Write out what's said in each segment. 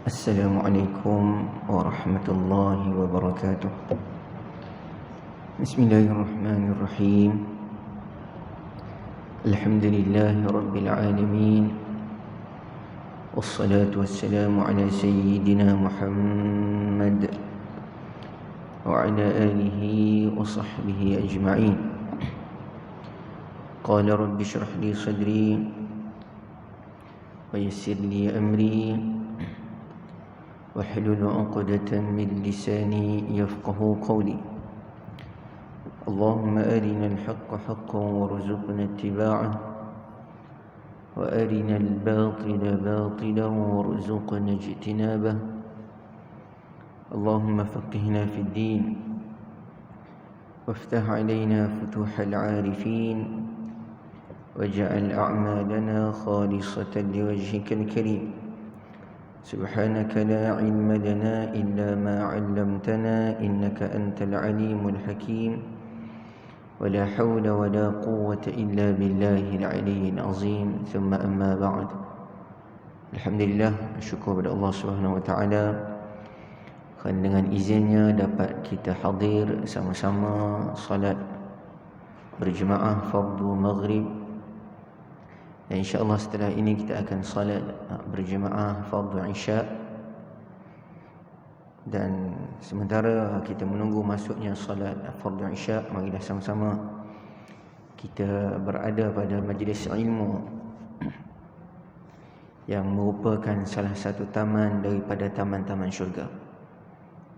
Assalamualaikum warahmatullahi wabarakatuh. Bismillahirrahmanirrahim. Alhamdulillahi rabbil alamin. Wassalatu wassalamu ala sayyidina Muhammad wa ala alihi wa sahbihi ajma'in. Qala rabbi shrah li sadri wa yassir li amri واحلل عقدة من لساني يفقه قولي. اللهم أرنا الحق حقا وارزقنا اتباعه وأرنا الباطل باطلا وارزقنا اجتنابه. اللهم فقهنا في الدين وافتح علينا فتوح العارفين واجعل أعمالنا خالصة لوجهك الكريم. سبحانك لا علم لنا إلا ما علمتنا إنك أنت العليم الحكيم ولا حول ولا قوة إلا بالله العلي العظيم. ثم أما بعد. Alhamdulillah, syukur kepada Allah Subhanahu Wa Taala kerana dengan izinnya dapat kita hadir sama-sama salat berjemaah fardu maghrib. Dan insya-Allah setelah ini kita akan salat berjemaah fardu isya. Dan sementara kita menunggu masuknya salat fardu isya, marilah sama-sama kita berada pada majlis ilmu yang merupakan salah satu taman daripada taman-taman syurga.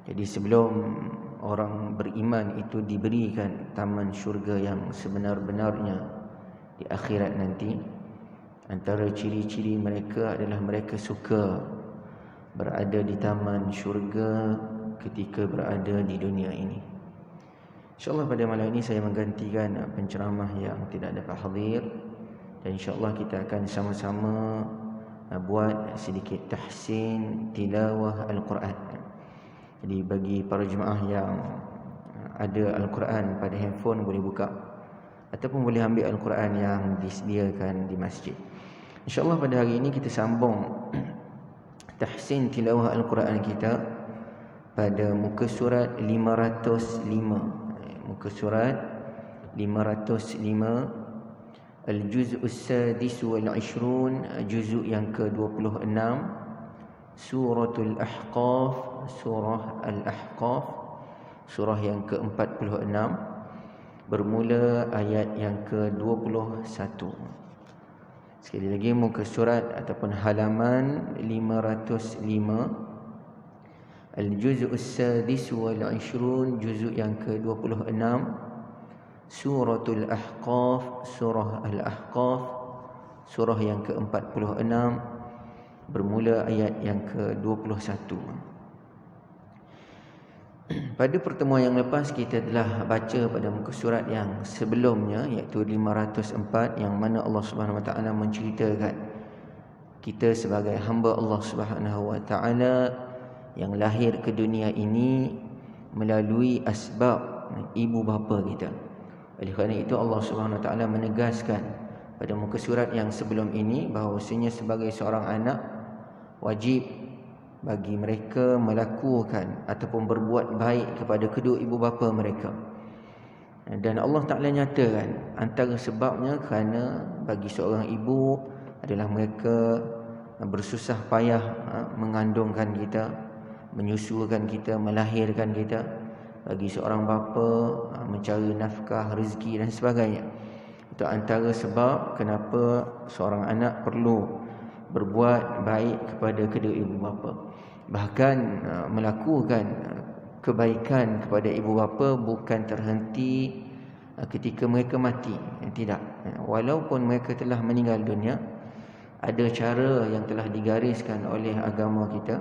Jadi sebelum orang beriman itu diberikan taman syurga yang sebenar-benarnya di akhirat nanti, antara ciri-ciri mereka adalah mereka suka berada di taman syurga ketika berada di dunia ini. InsyaAllah pada malam ini saya menggantikan penceramah yang tidak dapat hadir. Dan insyaAllah kita akan sama-sama buat sedikit tahsin tilawah Al-Quran. Jadi bagi para jemaah yang ada Al-Quran pada handphone boleh buka, ataupun boleh ambil Al-Quran yang disediakan di masjid. InsyaAllah pada hari ini kita sambung tahsin tilawah Al-Quran kita pada muka surat 505. Muka surat 505, Al-Juz'us Sadis wal Ishrun, juzuk yang ke-26, Suratul Ahqaf, Surah Al-Ahqaf, surah yang ke-46, bermula ayat yang ke-21. Sekali lagi, muka surat ataupun halaman 505, Al-Juz'us Sadis wal Ishrun, juzuk yang ke-26, Suratul Ahqaf, surah Al-Ahqaf, surah yang ke-46, bermula ayat yang ke-21. Pada pertemuan yang lepas kita telah baca pada muka surat yang sebelumnya, iaitu 504, yang mana Allah Subhanahu Wa Taala menceritakan kita sebagai hamba Allah Subhanahu Wa Taala yang lahir ke dunia ini melalui asbab ibu bapa kita. Oleh kerana itu Allah Subhanahu Wa Taala menegaskan pada muka surat yang sebelum ini bahawasanya sebagai seorang anak wajib bagi mereka melakukan ataupun berbuat baik kepada kedua ibu bapa mereka. Dan Allah Ta'ala nyatakan antara sebabnya kerana bagi seorang ibu adalah mereka bersusah payah mengandungkan kita, menyusukan kita, melahirkan kita. Bagi seorang bapa mencari nafkah, rezeki dan sebagainya. Itu antara sebab kenapa seorang anak perlu berbuat baik kepada kedua ibu bapa. Bahkan melakukan kebaikan kepada ibu bapa bukan terhenti ketika mereka mati. Tidak. Walaupun mereka telah meninggal dunia, ada cara yang telah digariskan oleh agama kita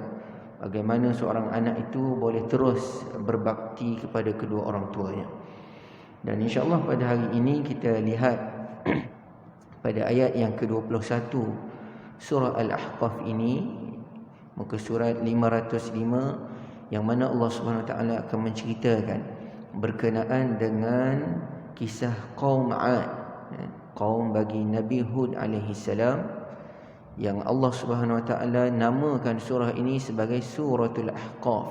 bagaimana seorang anak itu boleh terus berbakti kepada kedua orang tuanya. Dan insya-Allah pada hari ini kita lihat pada ayat yang ke-21 surah Al-Ahqaf ini, muka surat 505, yang mana Allah Subhanahu Wa Taala akan menceritakan berkenaan dengan kisah kaum 'Ad, kaum bagi Nabi Hud alaihi salam, yang Allah Subhanahu Wa Taala namakan surah ini sebagai suratul Ahqaf.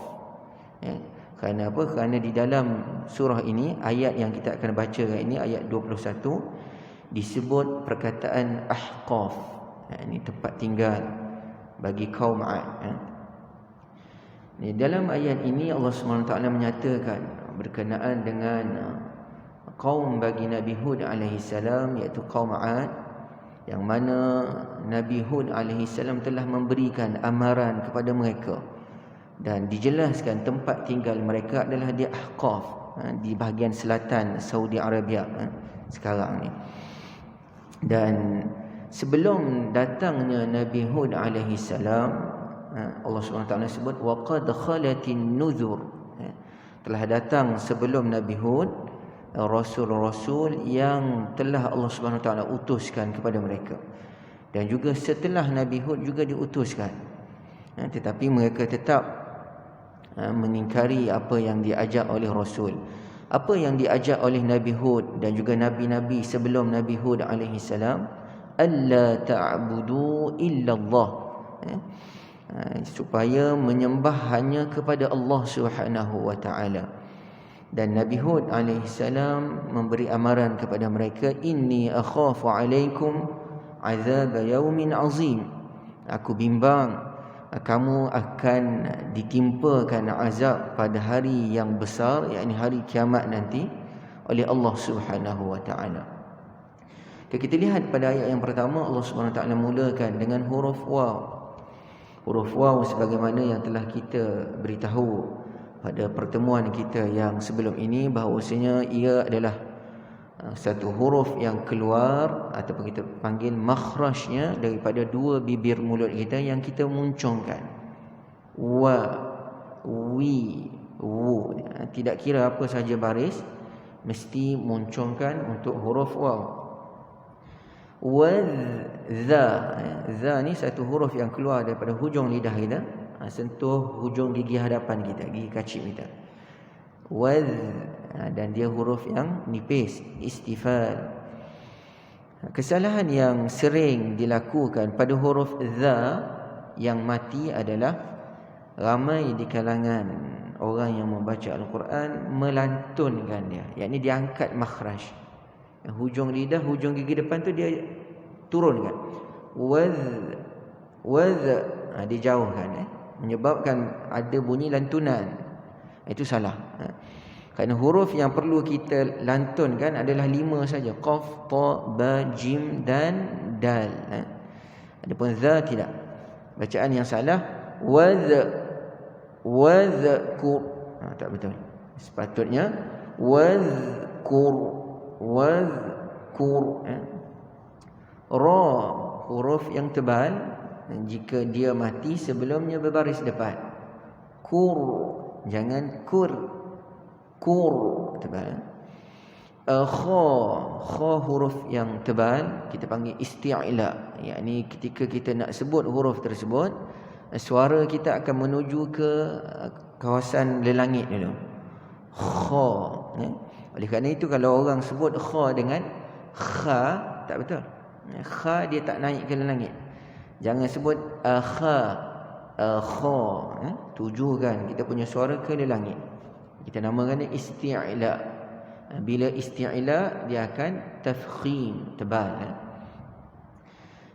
Kerana apa? Kerana di dalam surah ini, ayat yang kita akan baca ini, ayat 21, disebut perkataan Ahqaf. Ini tempat tinggal bagi kaum 'Ad. Dalam ayat ini Allah SWT menyatakan berkenaan dengan kaum bagi Nabi Hud AS, iaitu kaum 'Ad, yang mana Nabi Hud AS telah memberikan amaran kepada mereka, dan dijelaskan tempat tinggal mereka adalah di Ahqaf, di bahagian selatan Saudi Arabia sekarang ni. Dan sebelum datangnya Nabi Hud AS, Allah SWT sebut waqad khalatin nuzur, telah datang sebelum Nabi Hud rasul-rasul yang telah Allah SWT utuskan kepada mereka, dan juga setelah Nabi Hud juga diutuskan, tetapi mereka tetap mengingkari apa yang diajak oleh rasul. Apa yang diajak oleh Nabi Hud dan juga nabi-nabi sebelum Nabi Hud AS, alla ta'budu illallah, supaya menyembah hanya kepada Allah Subhanahu Wa Taala. Dan Nabi Hud AS memberi amaran kepada mereka, inni akhafu alaikum azab yaumin azim, aku bimbang kamu akan ditimpakan azab pada hari yang besar, yakni hari kiamat nanti, oleh Allah Subhanahu Wa Taala. Kita lihat pada ayat yang pertama, Allah Subhanahu Wa Taala mulakan dengan huruf waw. Huruf waw sebagaimana yang telah kita beritahu pada pertemuan kita yang sebelum ini, bahawasanya ia adalah satu huruf yang keluar ataupun kita panggil makhrajnya daripada dua bibir mulut kita yang kita muncungkan. Wa, wi, wu. Tidak kira apa saja baris, mesti muncungkan untuk huruf waw. Wa, za. Za ni satu huruf yang keluar daripada hujung lidah kita, sentuh hujung gigi hadapan kita, gigi kacip kita. Waz, dan dia huruf yang nipis, istifal. Kesalahan yang sering dilakukan pada huruf za yang mati adalah ramai di kalangan orang yang membaca Al-Quran melantunkan dia, yakni dia angkat makhraj. Hujung lidah, hujung gigi depan tu dia turunkan. Waz, waz, dia jauhkan, menyebabkan ada bunyi lantunan. Itu salah. Kerana huruf yang perlu kita lantunkan adalah 5 saja. Qaf, ta, ba, jim dan dal. Adapun za tidak. Bacaan yang salah waz, wazkur. Tak betul. Sepatutnya wazkur, wazkur. Ra, huruf yang tebal, jika dia mati sebelumnya berbaris depan. Kur, jangan kur, kur tebal. Kha huruf yang tebal kita panggil isti'la, yakni ketika kita nak sebut huruf tersebut, suara kita akan menuju ke kawasan lelangit dulu. Kha, oleh kerana itu kalau orang sebut kha dengan kha, tak betul. Kha dia tak naik ke lelangit. Jangan sebut kha, kha, tujukan kita punya suara ke langit. Kita namakan dia isti'la. Bila isti'la dia akan tafkhim, tebal.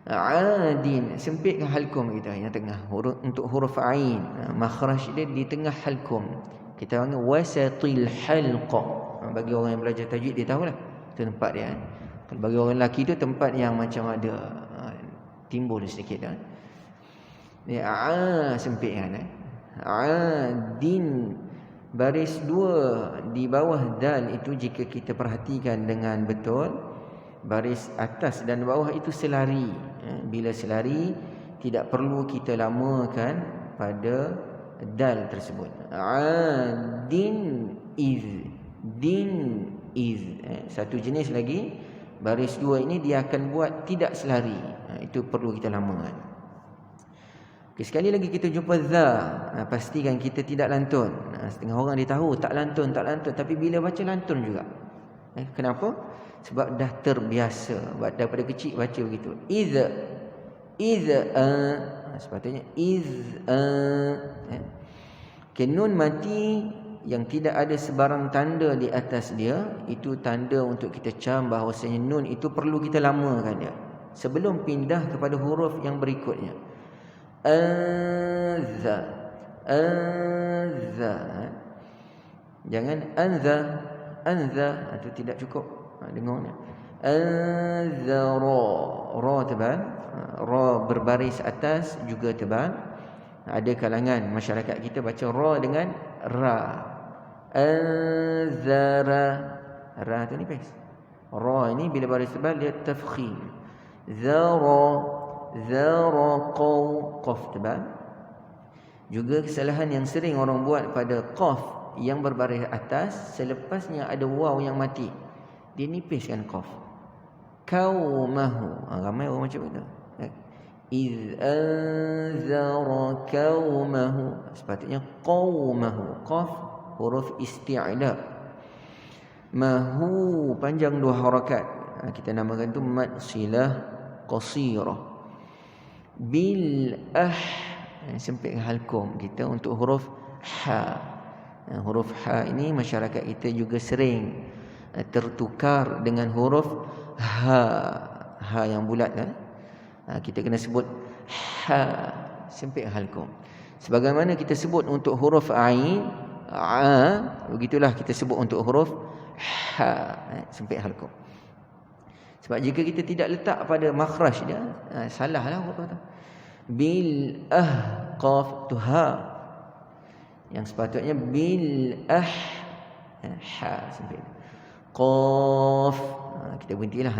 Adin, sempitkan halkum kita yang tengah. Untuk huruf ain, makhraj dia di tengah halkum. Kita panggil wasatil halqa. Bagi orang yang belajar tajwid dia tahulah itu tempat dia. Kalau bagi orang lelaki tu tempat yang macam ada timbul sedikit dah. Dia sempit kan. Adin, baris 2 di bawah dal itu jika kita perhatikan dengan betul, baris atas dan bawah itu selari. Bila selari tidak perlu kita lamakan pada dal tersebut. Adin iz, din iz. Satu jenis lagi, baris 2 ini dia akan buat tidak selari. Itu perlu kita lamakan. Okay, sekali lagi kita jumpa za, pastikan kita tidak lantun. Setengah orang dia tahu tak lantun, tapi bila baca lantun juga. Kenapa? Sebab dah terbiasa, daripada kecil baca begitu. Sepatutnya nun mati yang tidak ada sebarang tanda di atas dia, itu tanda untuk kita cam bahawasanya nun itu perlu kita lamakan dia sebelum pindah kepada huruf yang berikutnya. Anza. Jangan anza itu tidak cukup. Dengar ni. Anzara, ra tebal, ra berbaris atas juga tebal. Ada kalangan masyarakat kita baca ra dengan ra. Anzara, ra tu nipis. Ra ini bila baris tebal dia tafkhim. Zara qaf tebal. Juga kesalahan yang sering orang buat pada qaf yang berbaris atas, selepasnya ada waw yang mati, dia nipiskan qaf. Qaumahu, ramai orang macam itu. Iz anzara qaumahu, sepatutnya qaumahu, qaf huruf isti'la. Mahu panjang dua harakat, kita namakan tu mad silah qasirah. Bil sempit halkum kita untuk huruf ha. Huruf ha ini masyarakat kita juga sering tertukar dengan huruf ha yang bulat kan. Kita kena sebut ha sempit halkum. Sebagaimana kita sebut untuk huruf ain begitulah kita sebut untuk huruf ha sempit halkum. Sebab jika kita tidak letak pada makhraj dia, salahlah huruf tu. Bil qaf tu ha, yang sepatutnya bil ha sampai qaf. Kita berhentilah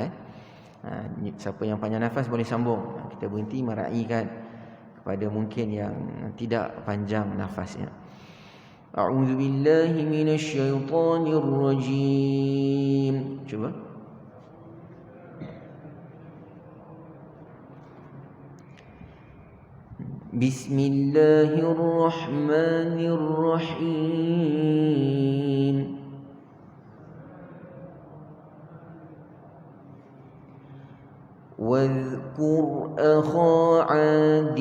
siapa yang panjang nafas boleh sambung. Kita berhenti meraihkan kepada mungkin yang tidak panjang nafasnya. A'udzu billahi minasyaitonir rajim. Cuba. Bismillahirrahmanirrahim. واذكر أخا عاد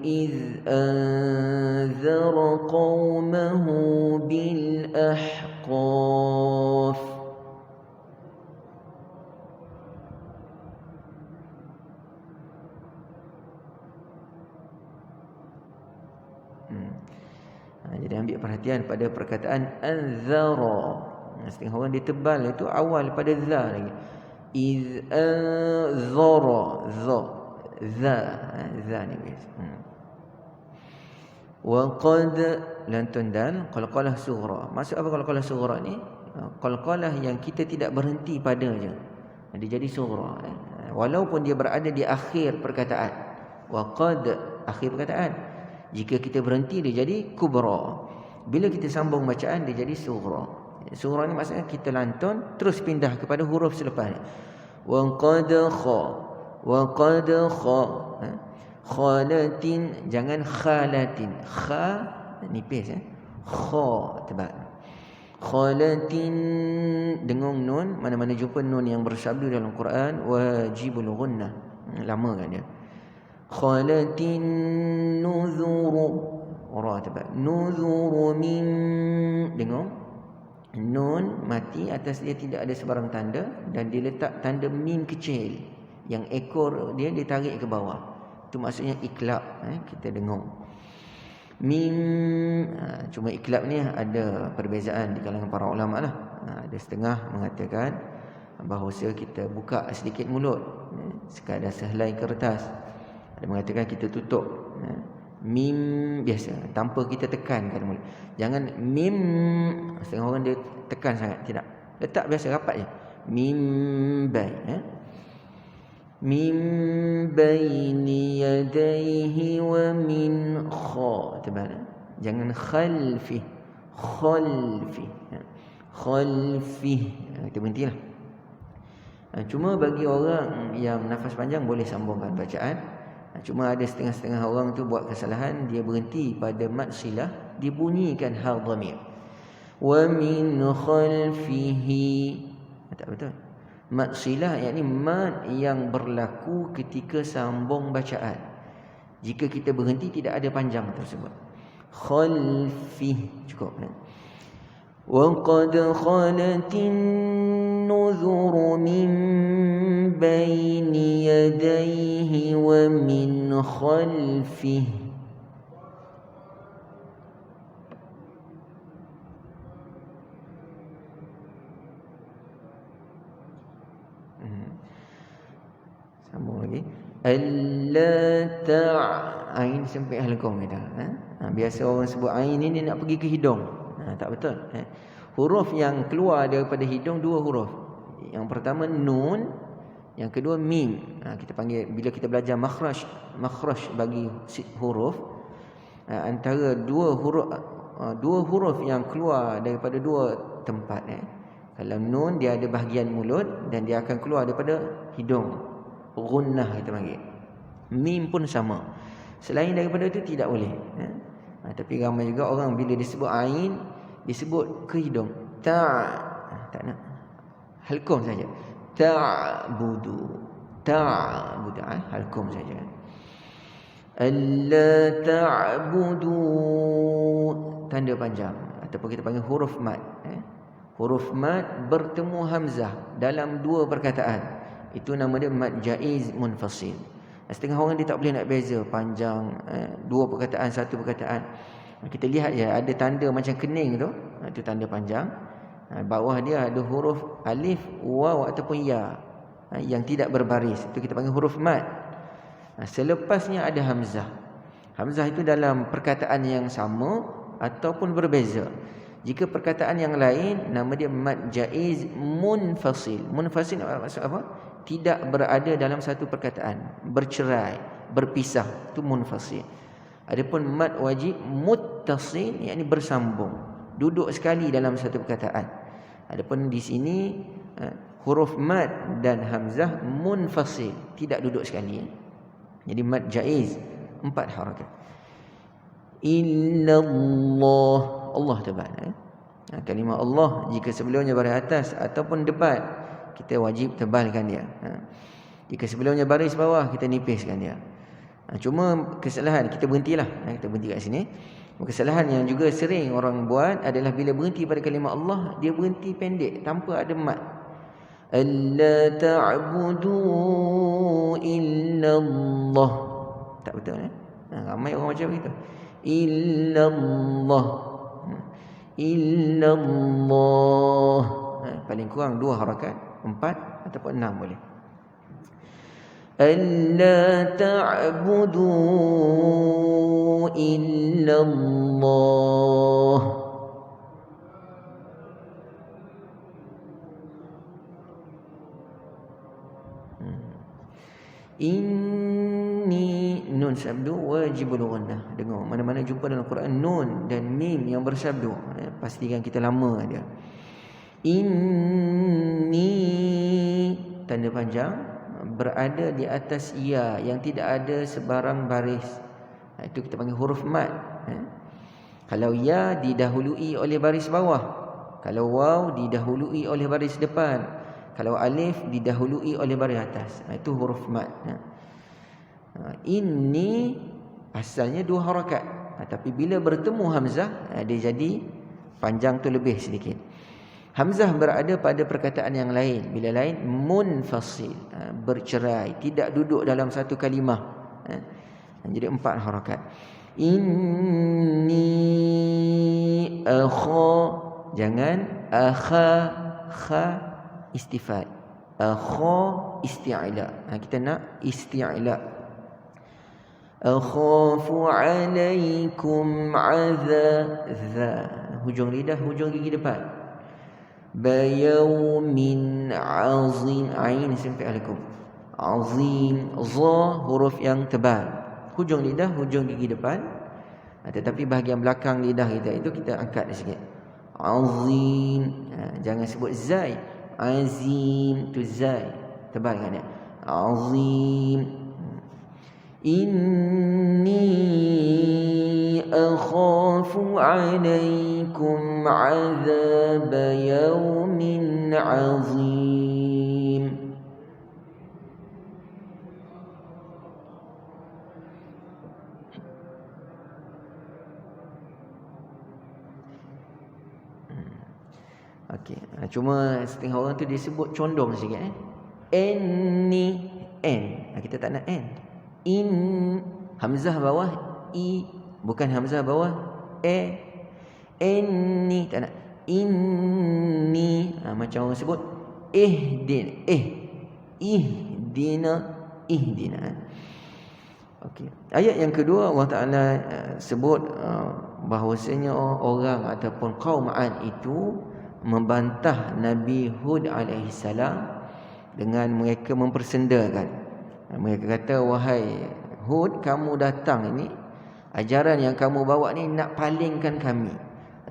إذ أنذر قومه بالأحقاف. Jadi ambil perhatian pada perkataan anzara. Setengah orang dia tebal itu awal pada za lagi. Iz anzara za ni guys. Wa qad lantun dal qalqalah sughra. Maksud apa qalqalah sughra ni? Qalqalah yang kita tidak berhenti padanya. Dia jadi sughra. Walaupun dia berada di akhir perkataan. Wa qad akhir perkataan. Jika kita berhenti dia jadi kubra. Bila kita sambung bacaan dia jadi sughra. Sughra ni maksudnya kita lantun terus pindah kepada huruf selepas ni. Wa qad kha khalatin, jangan khalatin. Kha nipis kha tebal. Khalatin dengung nun, mana-mana jumpa nun yang bersabdu dalam Quran wajibul gunnah. Lama kan dia. Khalatin nuzuru, ra tebal. Nuzuru min, dengung nun mati, atas dia tidak ada sebarang tanda dan diletak tanda mim kecil yang ekor dia ditarik ke bawah. Itu maksudnya iklab. Kita dengar mim. Cuma iklab ni ada perbezaan di kalangan para ulama lah. Ada setengah mengatakan bahawa kita buka sedikit mulut sekadar sehelai kertas. Ada mengatakan kita tutup mim biasa tanpa kita tekankan mulut. Jangan mim, setengah orang dia tekan sangat. Tidak, letak biasa rapat je. Mim bai mim baini yadayhi wa min kha tebal. Jangan khalfi khalfi. Kita berhentilah. Cuma bagi orang yang nafas panjang boleh sambungkan bacaan. Cuma ada setengah-setengah orang tu buat kesalahan, dia berhenti pada mad silah, dia bunyikan hal dhamir. Wa min khalfihi. Tak betul. Mad silah yakni mad yang berlaku ketika sambung bacaan. Jika kita berhenti tidak ada panjang tersebut. Khalfi cukup. Wa qad khalatin nuzur min baini yadayhi wa min khalfihi. Sambung lagi. Alla ta'ain sampai halqum kita. Biasa orang sebut ain ni dia nak pergi ke hidung. Tak betul. Huruf yang keluar daripada hidung dua huruf. Yang pertama nun, yang kedua mim. Kita panggil bila kita belajar makhraj bagi huruf, antara dua huruf yang keluar daripada dua tempat. Kalau nun dia ada bahagian mulut dan dia akan keluar daripada hidung. Gunnah kita panggil. Mim pun sama. Selain daripada itu tidak boleh. Tapi ramai juga orang bila disebut ain disebut ke hidung. Tak nak. Halqum saja. Ta'budu. Halqum saja. Alla ta'budu, tanda panjang ataupun kita panggil huruf mad. Huruf mad bertemu hamzah dalam dua perkataan. Itu nama dia mad jaiz munfasil. Setengah orang dia tak boleh nak beza panjang dua perkataan satu perkataan. Kita lihat je ada tanda macam kening tu, itu tanda panjang. Bawah dia ada huruf alif, waw ataupun ya yang tidak berbaris. Itu kita panggil huruf mad. Selepasnya ada hamzah. Hamzah itu dalam perkataan yang sama ataupun berbeza. Jika perkataan yang lain nama dia mad jaiz munfasil. Munfasil maksud apa? Tidak berada dalam satu perkataan, bercerai, berpisah, itu munfasil. Adapun mad wajib muttasil, yakni bersambung, duduk sekali dalam satu perkataan. Adapun di sini huruf mad dan hamzah munfasil, tidak duduk sekali. Jadi mad jaiz 4 harakat. Illallah, Allah tebal. Kalimah Allah jika sebelumnya baris atas ataupun depan, kita wajib tebalkan dia. Jika sebelumnya baris bawah, kita nipiskan dia. Cuma kesalahan, kita berhentilah. Kita berhenti kat sini. Kesalahan yang juga sering orang buat adalah bila berhenti pada kalimah Allah, dia berhenti pendek tanpa ada mad. Alla ta'budu illallah. Tak betul ramai orang macam begitu. Illallah. Illallah. Paling kurang 2 harakat, 4 ataupun 6 boleh. Alla ta'budu illallah. Inni nun sabdu wajibul ghunnah. Dengar mana-mana jumpa dalam Quran nun dan mim yang bersabdu, pastikan kita lama dia. Inni tanda panjang berada di atas ya yang tidak ada sebarang baris. Itu kita panggil huruf mad. Kalau ya didahului oleh baris bawah, kalau waw didahului oleh baris depan, kalau alif didahului oleh baris atas. Itu huruf mad. Ini asalnya 2 harakat, tapi bila bertemu hamzah dia jadi panjang tu lebih sedikit. Hamzah berada pada perkataan yang lain. Bila lain munfasil, bercerai, tidak duduk dalam satu kalimah. Jadi 4 harakat. Inni akha, jangan akha, kha istifad. Akha isti'la. Kita nak isti'la. Akhafu alaikum azza. Hujung lidah, hujung gigi depan. Bayaumin azim, ain sampai alaikum. Azim, za huruf yang tebal. Hujung lidah, hujung gigi depan. Tetapi bahagian belakang lidah kita itu kita angkat sikit. Azim, jangan sebut zai. Azim tu zai, tebal kan dia. Azim. Inni akhafu alaikum azab yawmin azim. Okey. Cuma setengah orang tu dia sebut condong sikit Anni N. Kita tak nak N. In hamzah bawah I, bukan hamzah bawah Anni tak nak. Inni macam orang sebut ihdina. Okey. Ayat yang kedua Allah Taala sebut bahawasanya orang ataupun kaum 'Ad itu membantah Nabi Hud alaihi salam dengan mereka mempersendakan. Mereka kata, wahai Hud, kamu datang ini, ajaran yang kamu bawa ni nak palingkan kami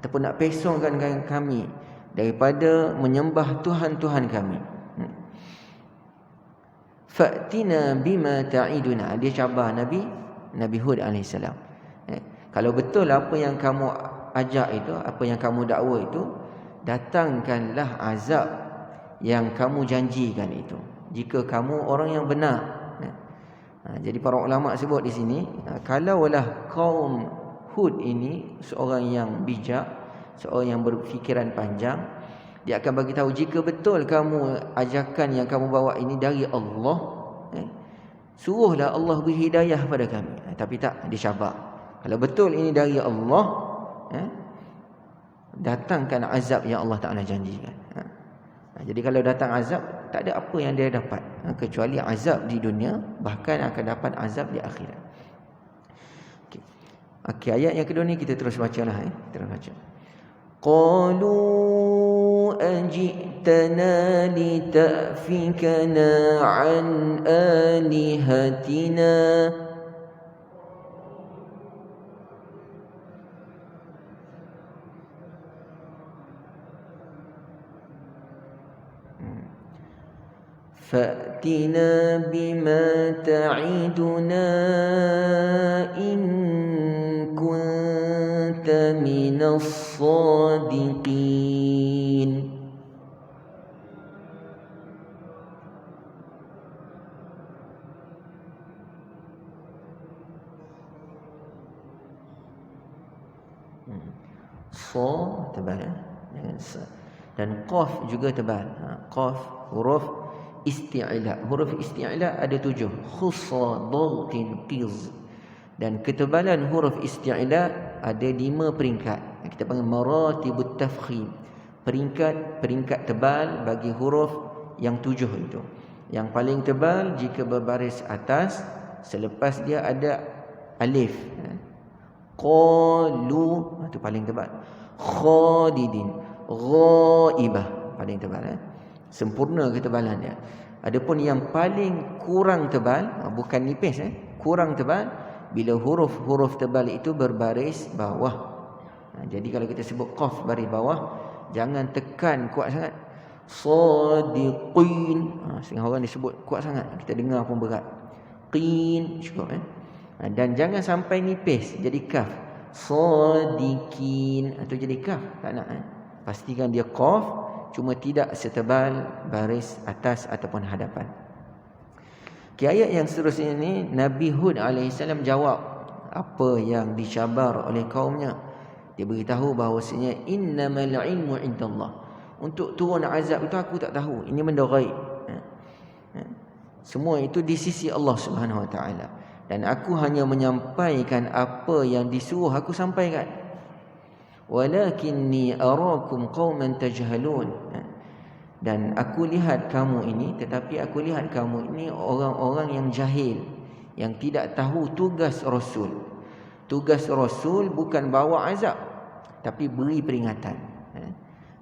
ataupun nak pesongkan kami daripada menyembah Tuhan-Tuhan kami. Fa'tina bima ta'iduna. Dia cabar Nabi Hud AS. Kalau betul apa yang kamu ajak itu, apa yang kamu dakwa itu, datangkanlah azab yang kamu janjikan itu, jika kamu orang yang benar. Jadi para ulama sebut di sini, kalaulah kaum Hud ini seorang yang bijak, seorang yang berfikiran panjang, dia akan bagi tahu jika betul kamu ajakan yang kamu bawa ini dari Allah, suruhlah Allah beri hidayah pada kami. Tapi tak, dia syabar. Kalau betul ini dari Allah, datangkan azab yang Allah Ta'ala janjikan. Jadi kalau datang azab, tak ada apa yang dia dapat kecuali azab di dunia, bahkan akan dapat azab di akhirat. Okey, ayat yang kedua ni kita terus bacalah. Terus baca. Qalu ajitana lita'fikana an alihatina fa'tina bima ta'iduna in kunta minas sadiqin. So tebal jangan sa. Dan qaf juga tebal. Qaf huruf isti'la. Huruf isti'la ada 7. Khussa, dhaltin, qiz. Dan ketebalan huruf isti'la ada 5 peringkat. Kita panggil maratibut tafkhim. Peringkat tebal bagi huruf yang 7 itu. Yang paling tebal jika berbaris atas, selepas dia ada alif. Qalu, itu paling tebal. Khalidin, ghaibah, paling tebal. Sempurna ketebalannya. Adapun yang paling kurang tebal, bukan nipis, kurang tebal, bila huruf-huruf tebal itu berbaris bawah. Jadi kalau kita sebut qaf baris bawah, jangan tekan kuat sangat. Sadiqin, setengah orang disebut kuat sangat, kita dengar pun berat. Qin, cukup. Dan jangan sampai nipis jadi kaf. Sadiqin, itu jadi kaf, tak nak. Pastikan dia qaf, cuma tidak setebal baris atas ataupun hadapan. Ayat yang seterusnya ini, Nabi Hud AS jawab apa yang dicabar oleh kaumnya. Dia beritahu bahawasanya innamal ilmu indallah. Untuk turun azab itu aku tak tahu, ini benda ghaib. Semua itu di sisi Allah Subhanahu Wa Taala. Dan aku hanya menyampaikan apa yang disuruh aku sampaikan. Walakinni arakum qauman tajhalun. Dan aku lihat kamu ini, tetapi aku lihat kamu ini orang-orang yang jahil, yang tidak tahu tugas Rasul. Tugas Rasul bukan bawa azab, tapi beri peringatan.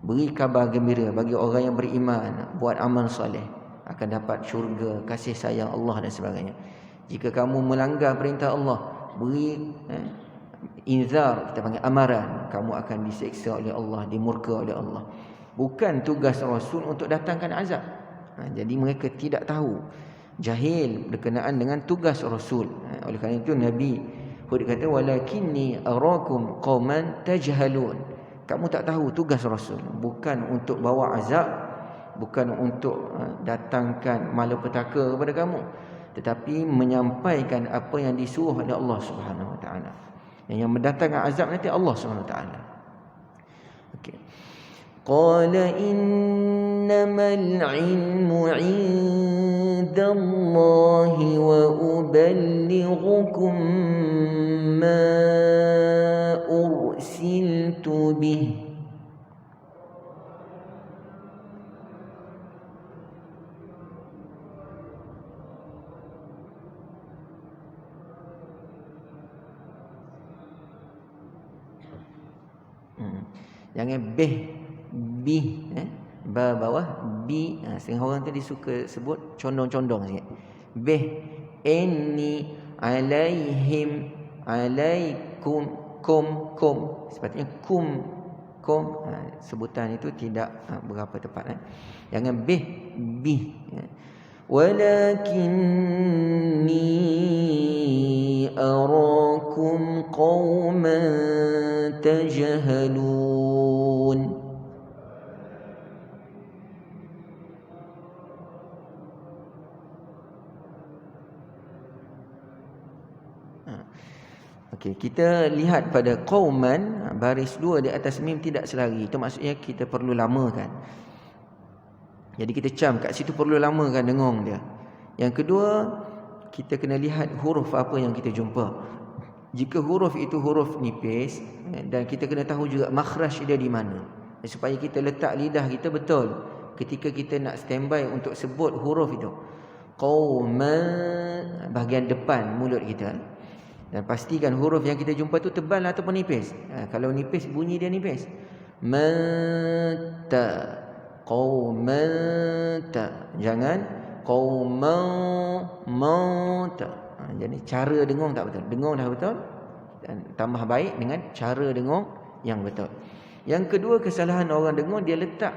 Beri kabar gembira bagi orang yang beriman, buat amal soleh, akan dapat syurga, kasih sayang Allah dan sebagainya. Jika kamu melanggar perintah Allah, beri inzar, kita panggil amaran, kamu akan diseksa oleh Allah, dimurka oleh Allah. Bukan tugas Rasul untuk datangkan azab. Jadi mereka tidak tahu, jahil berkenaan dengan tugas Rasul. Oleh kerana itu Nabi Hud kata, walakinni arakum qauman tajhalun. Kamu tak tahu tugas Rasul, bukan untuk bawa azab, bukan untuk datangkan malapetaka kepada kamu, tetapi menyampaikan apa yang disuruh oleh Allah Subhanahu Wa Taala. Yang mendatangkan azab nanti Allah Subhanahu Wa Taala. Okey. Qala innamal ilmu 'indallahi wa uballighukum ma ursiltu bih. Jangan bih ba bawah bi. Setengah orang tadi suka sebut condong-condong sikit. Bih inni alaihim alaikum kum. Sepatutnya kum. Sebutan itu tidak berapa tepat. Jangan bih. Walakinni arakum qauman tajhalun. Okey, kita lihat pada qauman, baris dua di atas mim tidak selari. Itu maksudnya kita perlu lamakan. Jadi kita cam kat situ perlu lamakan dengung dia. Yang kedua, kita kena lihat huruf apa yang kita jumpa. Jika huruf itu huruf nipis, dan kita kena tahu juga makhraj dia di mana, supaya kita letak lidah kita betul ketika kita nak standby untuk sebut huruf itu. Qauman, bahagian depan mulut kita. Dan pastikan huruf yang kita jumpa tu tebal ataupun nipis. Kalau nipis, bunyi dia nipis. Mata. Qaumata. Jangan qaumata. Jadi cara dengung tak betul. Dengung dah betul, dan tambah baik dengan cara dengung yang betul. Yang kedua, kesalahan orang dengung, dia letak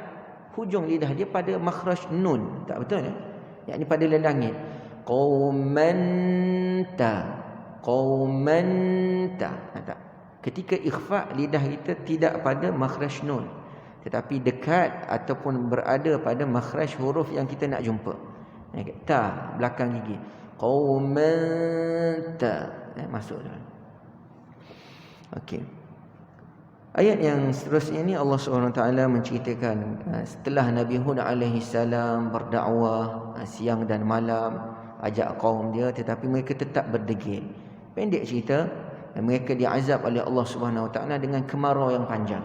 hujung lidah dia pada makhraj nun. Tak betul ya? Yakni pada langit. Qaumanta. Tak. Ketika ikhfa, lidah kita tidak pada makhraj nun, tetapi dekat ataupun berada pada makhraj huruf yang kita nak jumpa. Ta belakang gigi. Qaumanta. Masuk dah. Okey. Ayat yang seterusnya ni Allah SWT menceritakan setelah Nabi Hud alaihi salam berdakwah siang dan malam, ajak kaum dia, tetapi mereka tetap berdegil. Pendek cerita, mereka diazab oleh Allah SWT dengan kemarau yang panjang.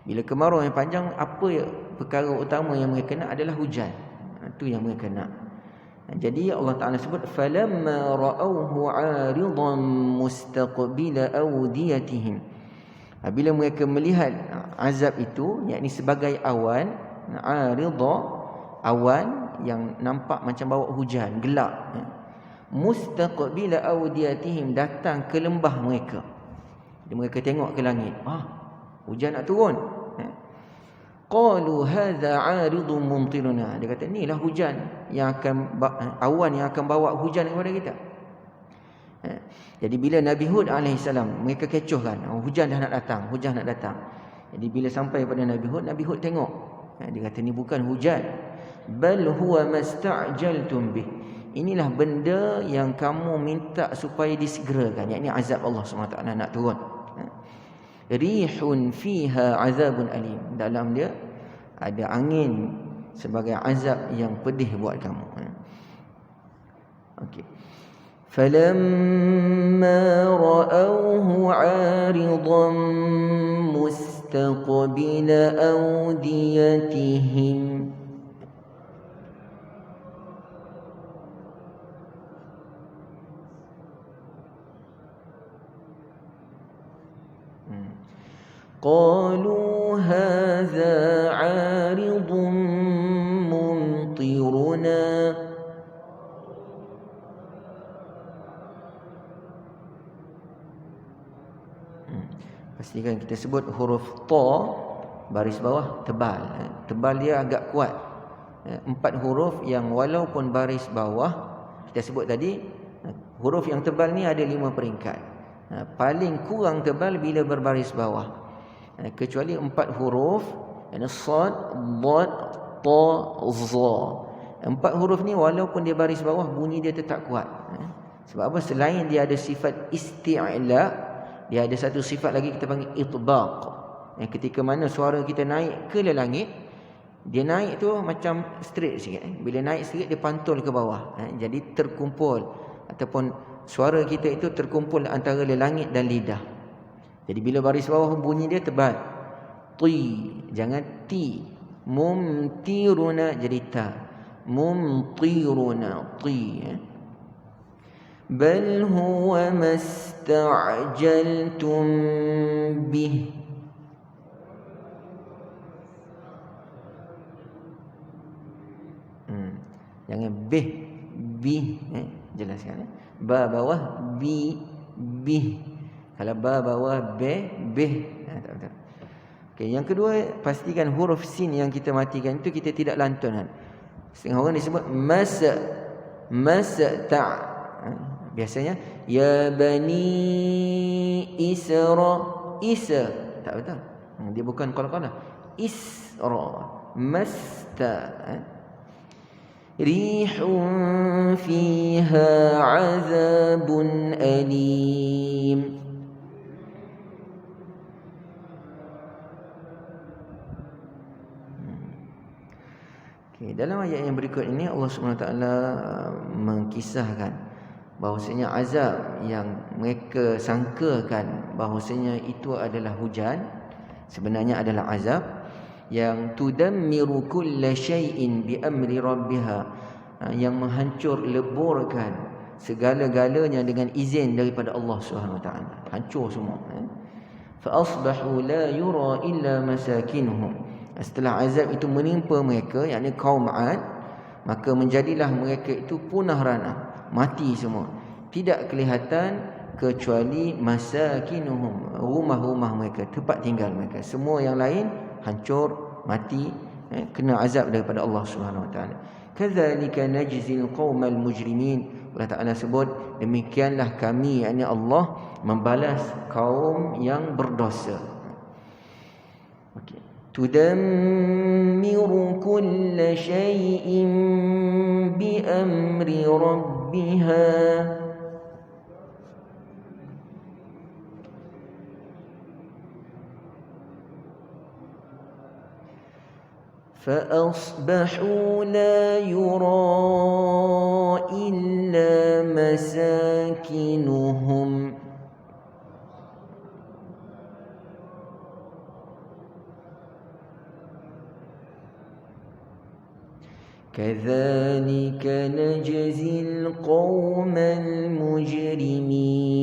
Bila kemarau yang panjang, apa perkara utama yang mereka nak adalah hujan. Itu yang mereka nak. Jadi Allah Ta'ala sebut, falamma ra'awhu 'aridan mustaqbila awdiyatihim. Bila mereka melihat azab itu, yakni sebagai awan, 'arida, awan yang nampak macam bawa hujan, gelap. Mustaqbila awdiyatihim, datang ke lembah mereka. Jadi mereka tengok ke langit, hujan nak turun. Qalu hadza 'aridun mumtiruna. Dia kata, inilah hujan yang akan, awan yang akan bawa hujan kepada kita. Jadi bila Nabi Hud alaihissalam, mereka kecoh kan, hujan dah nak datang. Jadi bila sampai pada Nabi Hud tengok, dia kata, ni bukan hujan, bal huwa masta'jaltum bih. Inilah benda yang kamu minta supaya disegerakan, yakni azab Allah SWT nak turun. Rihun fiha azabun alim. Dalam dia ada angin sebagai azab yang pedih buat kamu. Okey. Falamma ra'awhu 'aridan mustaqbila awdiyatihim. Qalu hadza 'aridun mumtiruna. Pastikan kita sebut huruf ta baris bawah tebal. Tebal dia agak kuat. 4 huruf yang walaupun baris bawah, kita sebut tadi, huruf yang tebal ni ada 5 peringkat. Paling kurang tebal bila berbaris bawah. Kecuali 4 huruf, yani sad, dad, ta, za. 4 huruf ni walaupun dia baris bawah, bunyi dia tetap kuat. Sebab apa? Selain dia ada sifat isti'la, dia ada satu sifat lagi kita panggil itbaq. Yang ketika mana suara kita naik ke langit, dia naik tu macam straight sikit. Bila naik sikit dia pantul ke bawah. Jadi terkumpul ataupun suara kita itu terkumpul antara langit dan lidah. Jadi bila baris bawah bunyi dia tebal. Ti, jangan ti. Mumtiruna jadi ta. Mumtiruna ti. Bal huwa masta'jaltum bih. Jangan bih. Jelaskan. Ba bawah bih. Kalau ba bawah bih. Tak betul. Okay, yang kedua, pastikan huruf sin yang kita matikan itu kita tidak lantunkan. Setengah orang disebut ta. Biasanya ya bani Isa. Tak betul. Dia bukan qalqalah. Isra. Masta. Rihun fiha azabun alim. Okay, dalam ayat yang berikut ini Allah SWT mengkisahkan bahawasanya azab yang mereka sangkakan bahawasanya itu adalah hujan, sebenarnya adalah azab yang tudammiru kulla syai'in bi amri rabbiha, yang menghancur leburkan segala-galanya dengan izin daripada Allah SWT. Hancur semua. Fa asbahu la yura illa masakinuhum. Setelah azab itu menimpa mereka, yakni kaum 'Ad, maka menjadilah mereka itu punah rana, mati semua. Tidak kelihatan kecuali masakinuhum, rumah-rumah mereka, tempat tinggal mereka. Semua yang lain hancur, mati, kena azab daripada Allah Subhanahu Wa Taala. Kadzalika najzil qaumal mujrimin. Allah Taala sebut, demikianlah kami, yakni Allah, membalas kaum yang berdosa. Okey. Tudammiru kulla syai'in bi amri rabbiha. فأصبحوا لا يرى إلا مساكنهم كذلك نجزي القوم المجرمين.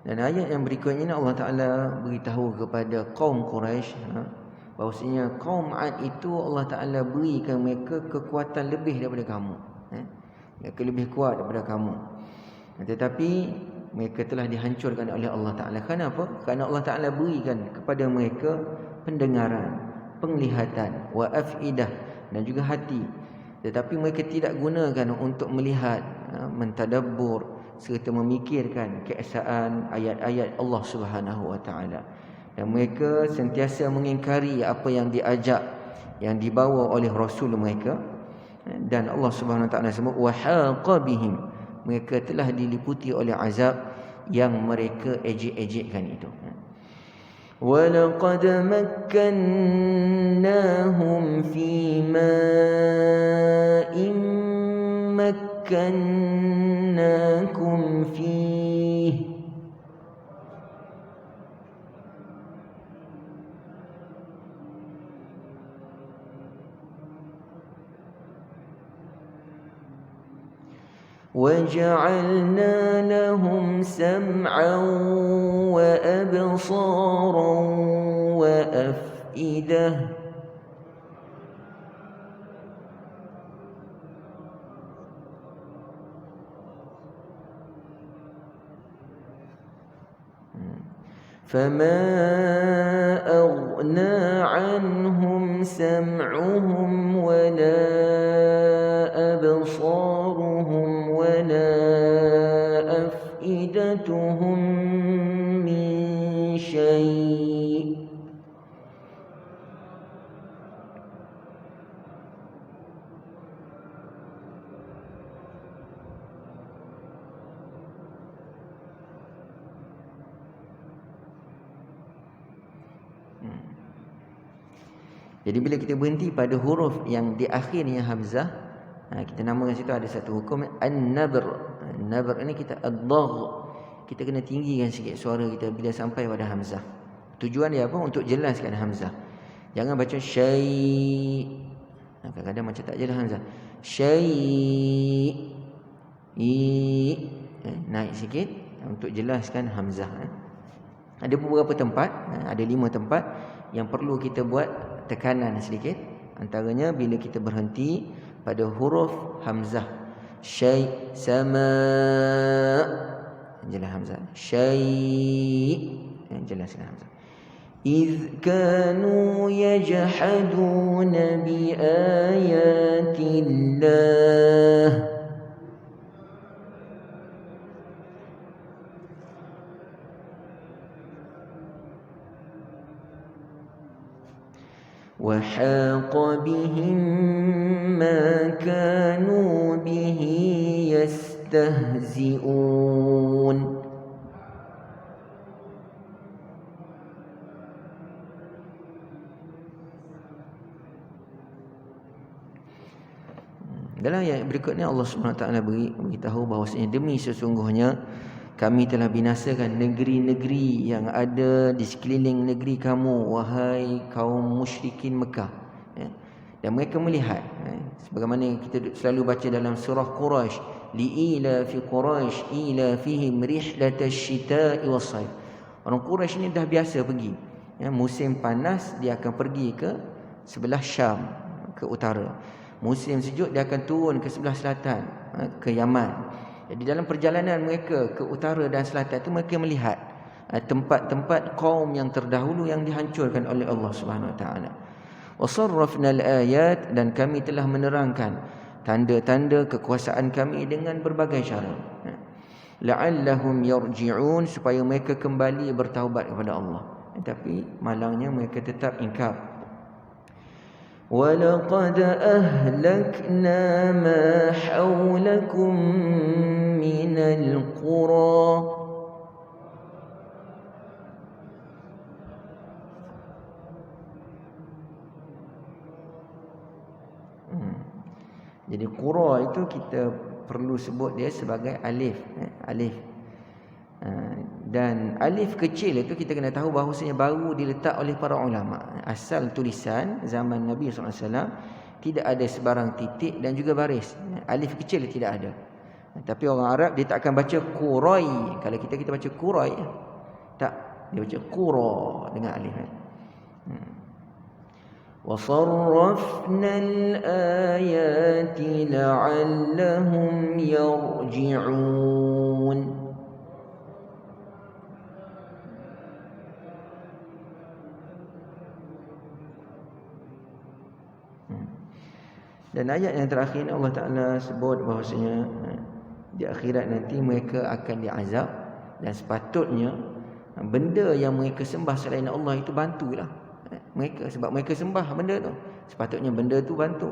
Dan ayat yang berikutnya Allah Ta'ala beritahu kepada kaum Quraisy bahawasanya kaum 'Ad itu Allah Ta'ala berikan mereka kekuatan lebih daripada kamu. Mereka lebih kuat daripada kamu. Tetapi mereka telah dihancurkan oleh Allah Ta'ala. Kenapa? Kerana Allah Ta'ala berikan kepada mereka pendengaran, penglihatan, wa afidah, dan juga hati. Tetapi mereka tidak gunakan untuk melihat, mentadabbur, serta memikirkan keesaan ayat-ayat Allah Subhanahu Wa Taala. Dan mereka sentiasa mengingkari apa yang diajak, yang dibawa oleh Rasul mereka. Dan Allah Subhanahu Wa Taala sebut wa haqa bihim, mereka telah diliputi oleh azab yang mereka ejek-ejekkan itu. Wa laqad makkannahum fi ma'in makkannakum fihi وَجَعَلْنَا لَهُمْ سَمْعًا وَأَبْصَارًا وَأَفْئِدَةً فَمَا أَغْنَى عَنْهُمْ سَمْعُهُمْ وَلَا أَبْصَارُهُمْ وَلَا أَفْئِدَتُهُمْ مِنْ شَيْءٍ Jadi bila kita berhenti pada huruf yang di akhirnya hamzah, kita namakan situ ada satu hukum an-nabr. An-nabr ini kita ad-dagh. Kita kena tinggikan sikit suara kita bila sampai pada hamzah. Tujuan dia apa? Untuk jelaskan hamzah. Jangan baca syai'. Kadang-kadang macam tak jelas hamzah. Syai'. Naik sikit untuk jelaskan hamzah. Ada beberapa tempat, ada 5 tempat yang perlu kita buat tekanan sedikit. Antaranya bila kita berhenti pada huruf hamzah. Syai' sama. Jelas hamzah. Syai'. Jelaskan hamzah. إذ كانوا يجحدون بآيات الله وحاق بهم ما كانوا به يستهزئون. Dalam ayat berikutnya Allah SWT beritahu bahawasanya demi sesungguhnya kami telah binasakan negeri-negeri yang ada di sekeliling negeri kamu, wahai kaum musyrikin Mekah. Dan mereka melihat, sebagaimana kita selalu baca dalam surah Quraisy, li'ila fi Quraisy ila fihim rihlatash shita'i was-sayf. Orang Quraisy ini dah biasa pergi, musim panas dia akan pergi ke sebelah Syam, ke utara. Musim sejuk dia akan turun ke sebelah selatan, ke Yaman. Jadi dalam perjalanan mereka ke utara dan selatan itu mereka melihat tempat-tempat kaum yang terdahulu yang dihancurkan oleh Allah Subhanahu Wa Taala. Wasarrafnal ayat, dan kami telah menerangkan tanda-tanda kekuasaan kami dengan berbagai cara. La'allahum yarji'un, supaya mereka kembali bertaubat kepada Allah. Tapi malangnya mereka tetap ingkar. وَلَقَدْ أَهْلَكْنَا مَا حَوْلَكُمْ مِنَ الْقُرَى Jadi qura itu kita perlu sebut dia sebagai alif, alif. Dan alif kecil itu kita kena tahu bahawasanya baru diletak oleh para ulama. Asal tulisan zaman Nabi SAW tidak ada sebarang titik dan juga baris. Alif kecil tidak ada. Tapi orang Arab dia tak akan baca qurai. Kalau kita baca qurai, tak, dia baca qura dengan alif. وَصَرَّفْنَا الْآيَاتِ لَعَلَّهُمْ يَرْجِعُونَ. Dan ayat yang terakhir Allah Ta'ala sebut bahawasanya di akhirat nanti mereka akan diazab, dan sepatutnya benda yang mereka sembah selain Allah itu bantulah mereka, sebab mereka sembah benda tu, sepatutnya benda tu bantu.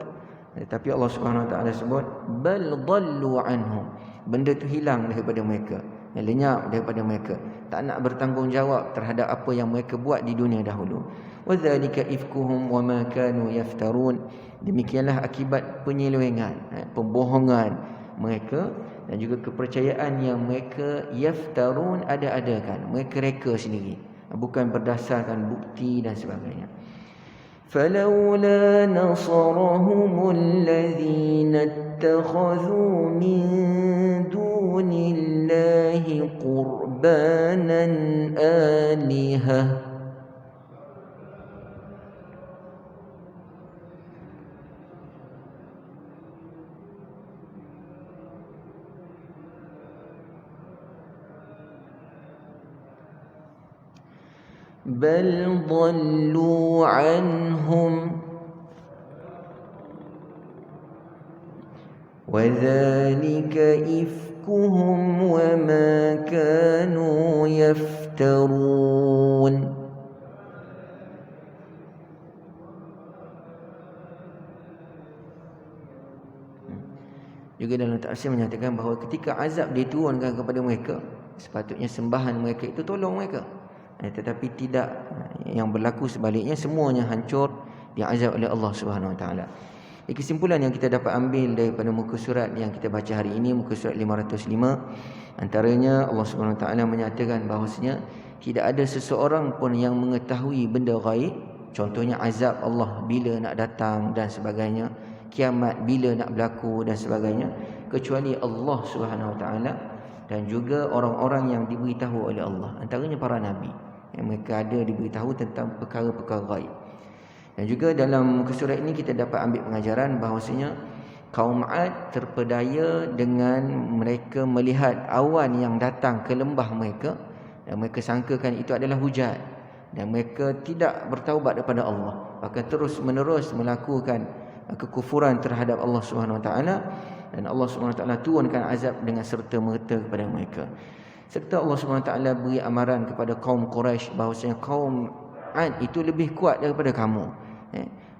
Tapi Allah Subhanahu Wa Ta'ala sebut bal dhallu anhum, benda tu hilang daripada mereka, lenyap daripada mereka, tak nak bertanggungjawab terhadap apa yang mereka buat di dunia dahulu. Wadzalika ifkuhum wama kanu yaftarun, demikianlah akibat penyelewengan, pembohongan mereka dan juga kepercayaan yang mereka yaftarun, ada-adakan, mereka reka sendiri, bukan berdasarkan bukti dan sebagainya. فَلَوْلَا نَصَرَهُمُ الَّذِينَ اتَّخَذُوا مِن دُونِ اللَّهِ قُرْبَانًا آلِهَةً بل ضلوا عنهم وذلك إفكهم وما كانوا يفترون. Juga dalam tafsir menyatakan bahawa ketika azab diturunkan kepada mereka, sepatutnya sembahan mereka itu tolong mereka. Tetapi tidak, yang berlaku sebaliknya, semuanya hancur, diazab oleh Allah Subhanahu Wa Taala. Kesimpulan yang kita dapat ambil daripada muka surat yang kita baca hari ini, muka surat 505, antaranya Allah Subhanahu Wa Taala menyatakan bahawasanya tidak ada seseorang pun yang mengetahui benda gaib, contohnya azab Allah bila nak datang dan sebagainya, kiamat bila nak berlaku dan sebagainya, kecuali Allah Subhanahu Wa Taala dan juga orang-orang yang diberitahu oleh Allah, antaranya para nabi yang mereka ada diberitahu tentang perkara-perkara gaib. Dan juga dalam surat ini kita dapat ambil pengajaran bahawasanya kaum Ad terpedaya dengan mereka melihat awan yang datang ke lembah mereka dan mereka sangkakan itu adalah hujan, dan mereka tidak bertaubat daripada Allah, bahkan terus menerus melakukan kekufuran terhadap Allah Subhanahu Wa Taala, dan Allah Subhanahu Wa Taala turunkan azab dengan serta-merta kepada mereka. Serta Allah Subhanahu Wa Taala beri amaran kepada kaum Quraisy bahawasanya kaum Ad itu lebih kuat daripada kamu.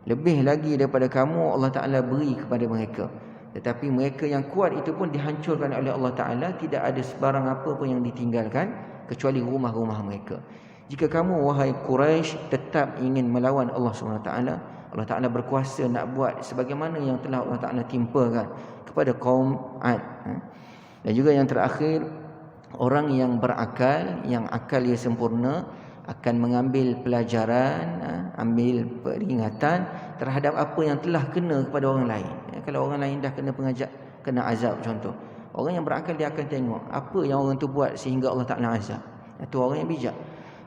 Lebih lagi daripada kamu Allah Ta'ala beri kepada mereka. Tetapi mereka yang kuat itu pun dihancurkan oleh Allah Ta'ala. Tidak ada sebarang apa pun yang ditinggalkan kecuali rumah-rumah mereka. Jika kamu wahai Quraisy tetap ingin melawan Allah SWT, Allah Ta'ala berkuasa nak buat sebagaimana yang telah Allah Ta'ala timpakan kepada kaum Ad. Dan juga yang terakhir, orang yang berakal, yang akal ia sempurna, akan mengambil pelajaran, ambil peringatan terhadap apa yang telah kena kepada orang lain. Kalau orang lain dah kena azab contoh, orang yang berakal dia akan tengok apa yang orang tu buat sehingga Allah Ta'ala azab. Itu orang yang bijak.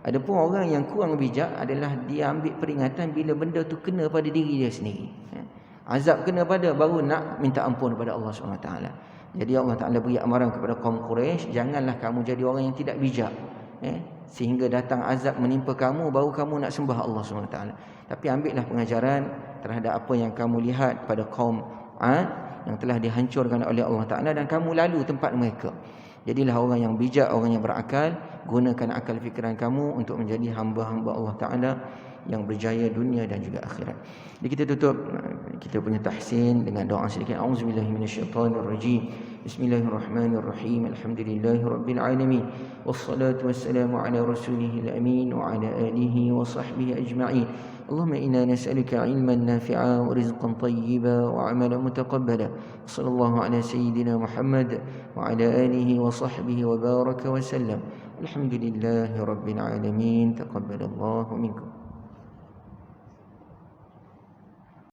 Adapun orang yang kurang bijak adalah dia ambil peringatan bila benda tu kena pada diri dia sendiri. Azab kena pada baru nak minta ampun kepada Allah SWT. Jadi Allah Ta'ala beri amaran kepada kaum Quraisy, janganlah kamu jadi orang yang tidak bijak, sehingga datang azab menimpa kamu baru kamu nak sembah Allah SWT. Tapi ambillah pengajaran terhadap apa yang kamu lihat pada kaum Ad yang telah dihancurkan oleh Allah Ta'ala dan kamu lalu tempat mereka. Jadilah orang yang bijak, orang yang berakal. Gunakan akal fikiran kamu untuk menjadi hamba-hamba Allah Ta'ala yang berjaya dunia dan juga akhirat. Jadi kita tutup kita punya tahsin dengan doa sedikit. Auzubillahi minasyaitonirrajim. Bismillahirrahmanirrahim. Alhamdulillahirabbil alamin. Wassalatu wassalamu ala rasulihil amin wa ala alihi wa sahbihi ajma'in. Allahumma inna nas'aluka ilman nafi'a wa rizqan tayyiba wa 'amalan mutaqabbala. Sallallahu ala sayyidina Muhammad wa ala alihi wa sahbihi wa baraka wa sallam. Alhamdulillahirabbil alamin. Taqabbalallahu minkum.